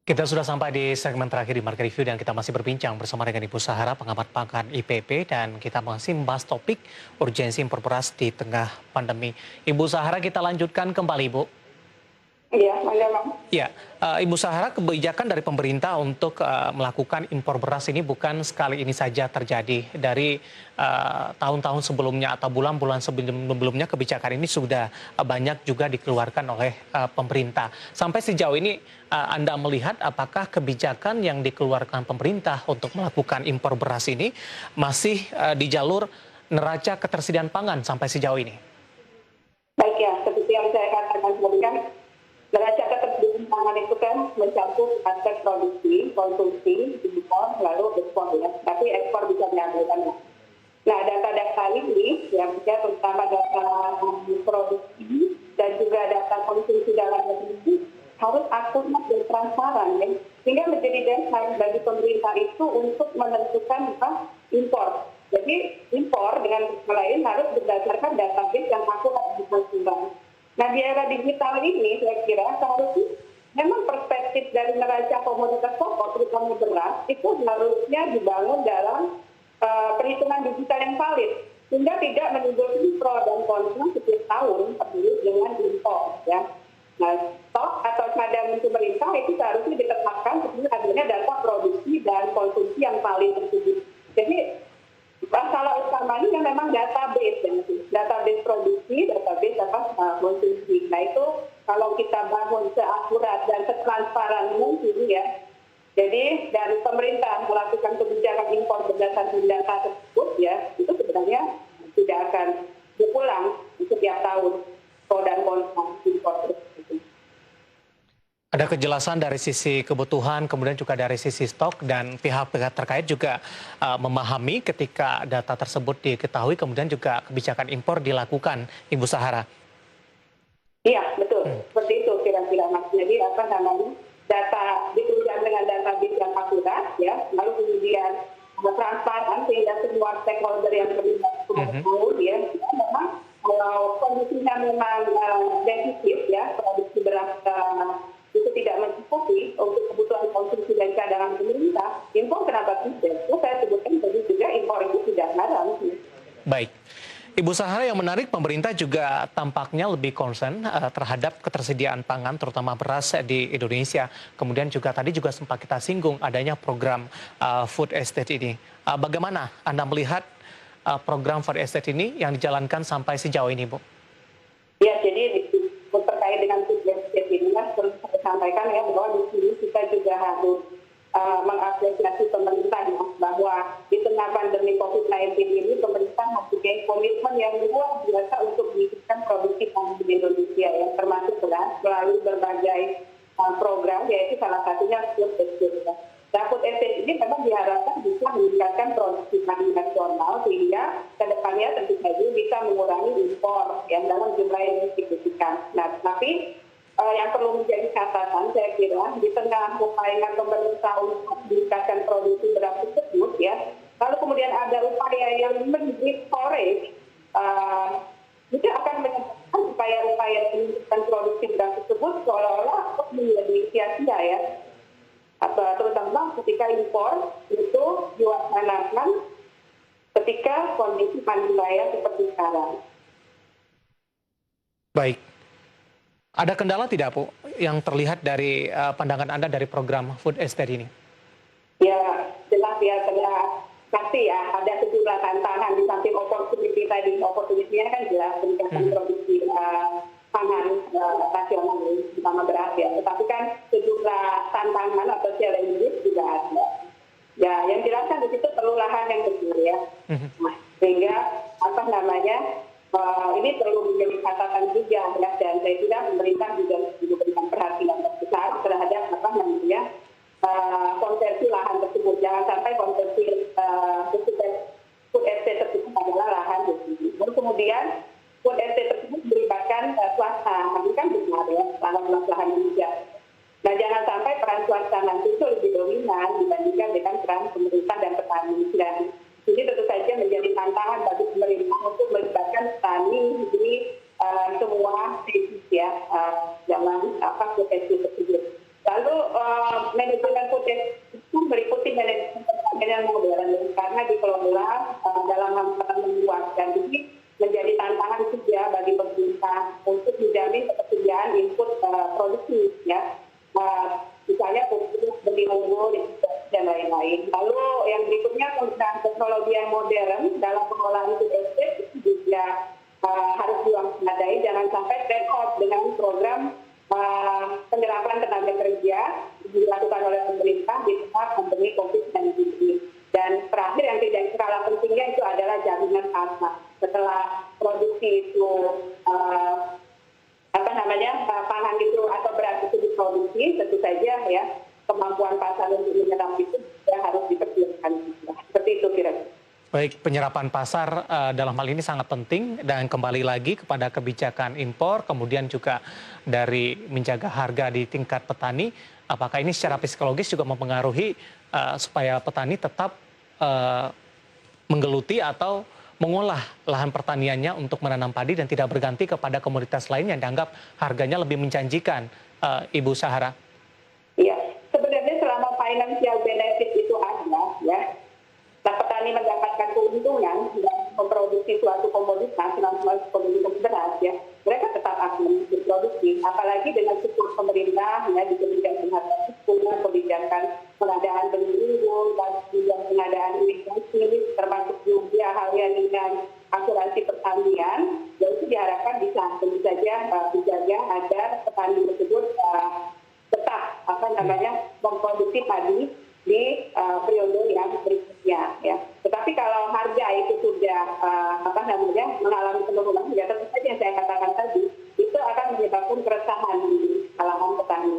Kita sudah sampai di segmen terakhir di Market Review dan kita masih berbincang bersama dengan Ibu Sahara, pengamat pangan IPB, dan kita masih membahas topik urgensi impor beras di tengah pandemi. Ibu Sahara, kita lanjutkan kembali, Bu. Iya, memang. Ya, Ibu Sahara, kebijakan dari pemerintah untuk melakukan impor beras ini bukan sekali ini saja terjadi. Dari tahun-tahun sebelumnya atau bulan-bulan sebelumnya kebijakan ini sudah banyak juga dikeluarkan oleh pemerintah. Sampai sejauh ini Anda melihat apakah kebijakan yang dikeluarkan pemerintah untuk melakukan impor beras ini masih di jalur neraca ketersediaan pangan sampai sejauh ini? Baik ya, seperti yang saya katakan tadi kan, neraca ketersediaan pangan itu kan mencakup aspek produksi, konsumsi, impor, lalu ekspor ya. Tapi ekspor bisa diambilkan. Nah, data-data ini, yang terutama data produksi dan juga data konsumsi dalam negeri harus akurat dan transparan ya. Sehingga menjadi dasar bagi pemerintah itu untuk menentukan impor. Jadi impor dengan lain harus berdasarkan database yang akurat dimasukkan. Nah, di era digital ini saya kira seharusnya memang perspektif dari neraca komoditas pokok terutama beras itu harusnya dibangun dalam perhitungan digital yang valid sehingga tidak menimbulkan pro dan kontra setiap tahun terkait dengan impor ya. Nah, stok atau cadangan pemerintah itu seharusnya ditetapkan sesuai adanya data produksi dan konsumsi yang valid tersebut. Jadi masalah utamanya memang database, database produksi, database konsumsi. Nah itu kalau kita bangun seakurat dan setransparan mungkin ya. Jadi dari pemerintah melakukan kebijakan impor berdasarkan data tersebut ya, itu sebenarnya tidak akan berulang setiap tahun pro dan kontra impor tersebut. Ada kejelasan dari sisi kebutuhan, kemudian juga dari sisi stok, dan pihak-pihak terkait juga memahami ketika data tersebut diketahui, kemudian juga kebijakan impor dilakukan, Ibu Sahara. Iya, betul. Seperti itu kira-kira Mas. Jadi data ditunjukkan dengan database yang akurat, ya, lalu kemudian transparan sehingga semua stakeholder yang terlibat tahu, ya, memang kalau kondisinya memang defisit, ya, produksi beras itu tidak mencukupi untuk kebutuhan konsumsi dan cadangan pemerintah, impor kenapa tidak? Itu saya sebutkan tadi juga impor itu tidak haram. Baik. Ibu Sahara, yang menarik pemerintah juga tampaknya lebih concern terhadap ketersediaan pangan terutama beras di Indonesia. Kemudian juga tadi juga sempat kita singgung adanya program food estate ini. Bagaimana Anda melihat program food estate ini yang dijalankan sampai sejauh ini, Bu? Ya, jadi terkait dengan food estate ini perlu saya sampaikan ya bahwa di sini kita juga harus mengapresiasi pemerintah ya, bahwa di tengah pandemi COVID-19 ini pemerintah mempunyai komitmen yang luar biasa untuk meningkatkan produksi pangan di Indonesia ya, termasuk beras melalui berbagai program, yaitu salah satunya food estate. Nah, food estate ini memang diharapkan bisa meningkatkan produksi pangan nasional sehingga kedepannya tentu saja bisa mengurangi impor yang dalam jumlah yang signifikan. Nah, tapi yang perlu menjadi catatan saya kira di tengah upaya pemerintah untuk meningkatkan produksi beras tersebut ya, lalu kemudian ada upaya yang menjadi storage, itu akan menyebabkan upaya-upaya meningkatkan produksi beras tersebut seolah-olah menjadi sia-sia ya, terutama ketika impor itu diwacanakan ketika kondisi panen raya seperti sekarang. Baik. Ada kendala tidak, Bu, yang terlihat dari pandangan Anda dari program food estate ini? Ya, jelas ya, pasti ya ada sejumlah tantangan di samping opportunity tadi. Opportunity-nya kan jelas peningkatan produksi pangan nasional, terutama beras ya. Tetapi kan sejumlah tantangan atau challenges juga ada. Ya, yang jelaskan di situ perlu lahan yang besar ya. Nah, sehingga ini perlu menjadi catatan juga ya, dan saya kira pemerintah juga memberikan perhatian besar terhadap konversi lahan tersebut. Jangan sampai konversi food estate tersebut adalah lahan tersebut. Lalu kemudian food estate tersebut melibatkan swasta, ini kan benar ya, lahan juga. Nah, jangan sampai peran swasta nanti itu lebih dominan dibandingkan dengan peran pemerintah dan petani. Dan ini tentu saja menjadi tantangan bagi pemerintah untuk melibatkan petani di semua sisi ya, dalam potensi tersebut. Lalu manajemen food itu meliputi manajemen modern karena dikelola dalam hal membuat dan ini menjadi tantangan juga bagi pemerintah untuk menjamin ketersediaan input produksi ya. Misalnya pupuk, benih unggul dan lain-lain. Lalu yang berikutnya tentang teknologi yang modern dalam pengolahan food estate itu juga harus diwaspadai, jangan sampai trade off dengan program penyerapan tenaga kerja dilakukan oleh pemerintah di tengah pandemi COVID-19 ini. Dan terakhir yang tidak kalah pentingnya itu adalah jaminan pasar. Setelah produksi itu pangan itu atau beras itu diproduksi, tentu saja ya kemampuan pasar untuk menyerap itu ya harus dipersiapkan. Seperti itu kira-kira. Baik, penyerapan pasar dalam hal ini sangat penting dan kembali lagi kepada kebijakan impor, kemudian juga dari menjaga harga di tingkat petani. Apakah ini secara psikologis juga mempengaruhi supaya petani tetap menggeluti atau mengolah lahan pertaniannya untuk menanam padi dan tidak berganti kepada komoditas lain yang dianggap harganya lebih menjanjikan, Ibu Sahara? Iya, sebenarnya selama financial benefit itu ada, ya, nah petani mendapatkan keuntungan dan memproduksi suatu komoditas, komoditas beras, ya, mereka tetap akan berproduksi, apalagi dengan support pemerintah, ya, di kebijakan harga suku, kebijakan pengadaan benih unggul, dan juga pengadaan irigasi, termasuk juga halnya dengan asuransi pertanian, dan itu diharapkan bisa tentu saja dijaga agar petani tersebut tetap memproduksi padi di periode yang berikutnya, ya. Tetapi kalau harga itu sudah mengalami penurunan, ya tentu saja yang saya katakan tadi itu akan menyebabkan keresahan di kalangan petani.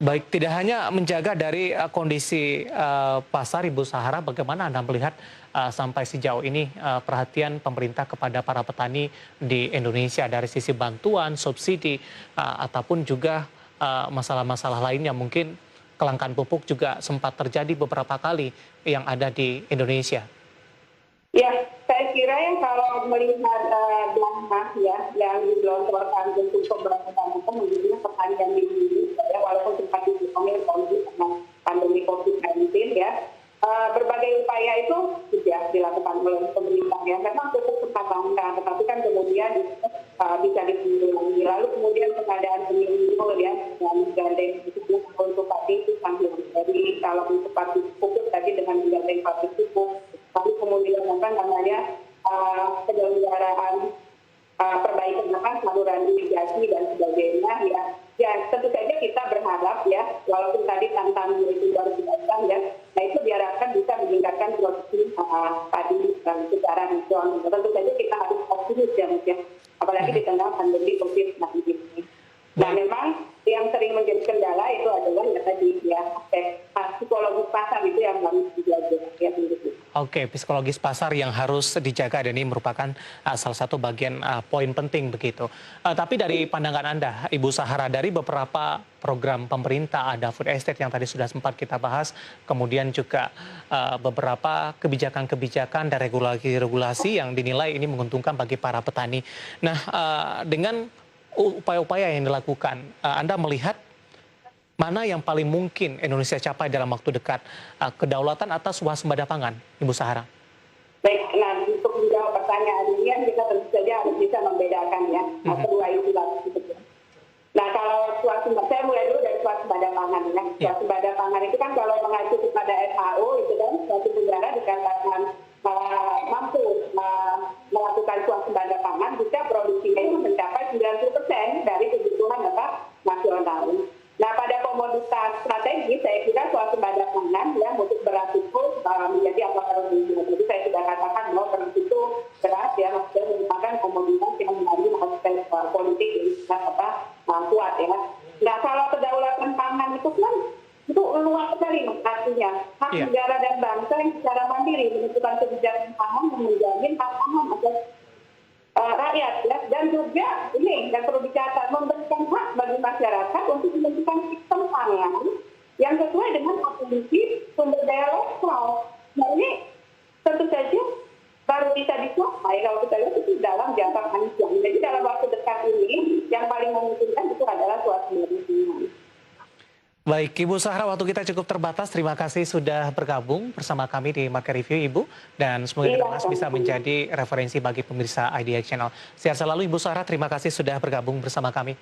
Baik, tidak hanya menjaga dari kondisi pasar, Ibu Sahara, bagaimana Anda melihat sampai sejauh ini perhatian pemerintah kepada para petani di Indonesia dari sisi bantuan, subsidi, ataupun juga masalah-masalah lainnya, mungkin kelangkaan pupuk juga sempat terjadi beberapa kali yang ada di Indonesia. Ya, saya kira yang kalau melihat dana ya yang digelontorkan untuk pemberantasan itu menjadinya pertanian di Indonesia, ya, walaupun sempat dikomit karena pandemi COVID-19 ya, berbagai upaya itu sudah dilakukan oleh pemerintah ya. Memang cukup sempat langka, tetapi kan kemudian bisa ditanggulangi. Lalu kemudian pengadaan pemilu ya dan menggandeng untuk padi itu sambil dari kalau untuk padi pupuk tadi dengan menggandeng pabrik pupuk. Lalu kemudian penyelenggaraan perbaikan saluran irigasi dan sebagainya ya. Ya tentu saja kita berharap ya, walaupun tadi tantangan itu luar biasa ya, nah itu diharapkan bisa meningkatkan produksi padi secara nasional. Tentu saja kita harus optimis ya, apalagi di tengah pandemi COVID-19 ini. Nah memang yang sering menjadi kendala itu adalah ya tadi ya aspek psikologis pasar itu yang harus dijaga ya. Oke, psikologis pasar yang harus dijaga dan ini merupakan salah satu bagian poin penting begitu. Tapi dari pandangan Anda, Ibu Sahara, dari beberapa program pemerintah, ada food estate yang tadi sudah sempat kita bahas, kemudian juga beberapa kebijakan-kebijakan dan regulasi-regulasi yang dinilai ini menguntungkan bagi para petani. Nah, dengan upaya-upaya yang dilakukan, Anda melihat mana yang paling mungkin Indonesia capai dalam waktu dekat, kedaulatan atas swasembada pangan, Ibu Sahara? Baik, nah untuk menjawab pertanyaan ini kita tentu saja harus bisa membedakan ya kedua istilah tersebut. Nah kalau swasembada, saya mulai dulu dari swasembada pangan ya. Swasembada pangan itu kan kalau mengacu kepada FAO itu kan suatu negara dikatakan mampu melakukan swasembada pangan jika produksinya itu mencapai 90% dari kebutuhan nasional. Nah pada komoditas strategi saya kira swasembada pangan ya untuk beras itu menjadi apa jadi saya sudah katakan bahwa beras itu beras ya maksudnya merupakan komoditas yang mengandung aspek politik yang kuat ya. Nah kalau kedaulatan pangan itu kan itu luas sekali artinya hak negara dan bangsa yang secara mandiri menentukan kebijakan pangan yang menjamin hak pangan atas rakyat ya, dan juga ini yang perlu dicatat memberikan hak bagi masyarakat untuk menentukan sistem pangan yang sesuai dengan kondisi sumber daya lokal. Nah ini tentu saja baru bisa dicapai kalau kita lihat itu dalam jangka panjang. Jadi dalam waktu dekat ini yang paling memungkinkan itu adalah swasembada pangan. Baik, Ibu Sahra, waktu kita cukup terbatas. Terima kasih sudah bergabung bersama kami di Market Review, Ibu. Dan semoga Iya, kita bisa menjadi referensi bagi pemirsa IDX Channel. Sehat selalu, Ibu Sahra. Terima kasih sudah bergabung bersama kami.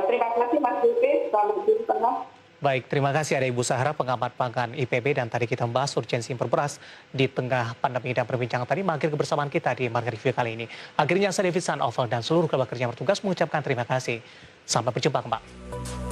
Terima kasih Mas Yusuf. Selamat bertemu. Baik, terima kasih ada Ibu Sahra, pengamat pangan IPB. Dan tadi kita membahas urgensi impor beras di tengah pandemi dan perbincangan tadi mengakhiri kebersamaan kita di Market Review kali ini. Akhirnya saya David San Oval dan seluruh keluarga kerja bertugas mengucapkan terima kasih. Sampai berjumpa kembali.